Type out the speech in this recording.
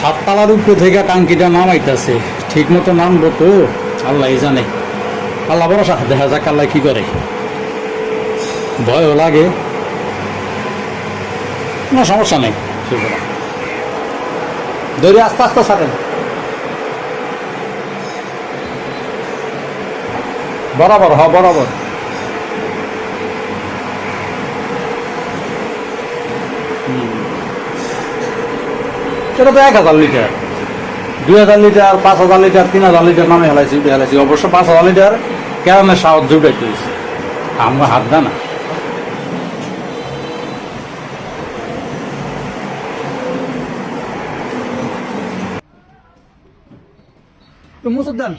সাততলার উপরে থেকে টাঙ্কিটা নামাইতেছে, ঠিক মতো নামবো তো আল্লাহ জানে। আল্লাহ ভরসা, দেখা যাক আল্লাহ কি করে। ভয়ও লাগে, কোনো সমস্যা নেই। ধরে আস্তে আস্তে ছাড়েন, বরাবর বরাবর। সেটা তো 1000 লিটার, 2000 লিটার, 5000 লিটার, 3000 লিটার নামে হেলাইছি। অবশ্য 5000 লিটার কেরামের সাহায্য উঠাইতে হয়েছে, আমরা হাত দা না। মুসুদ দেন।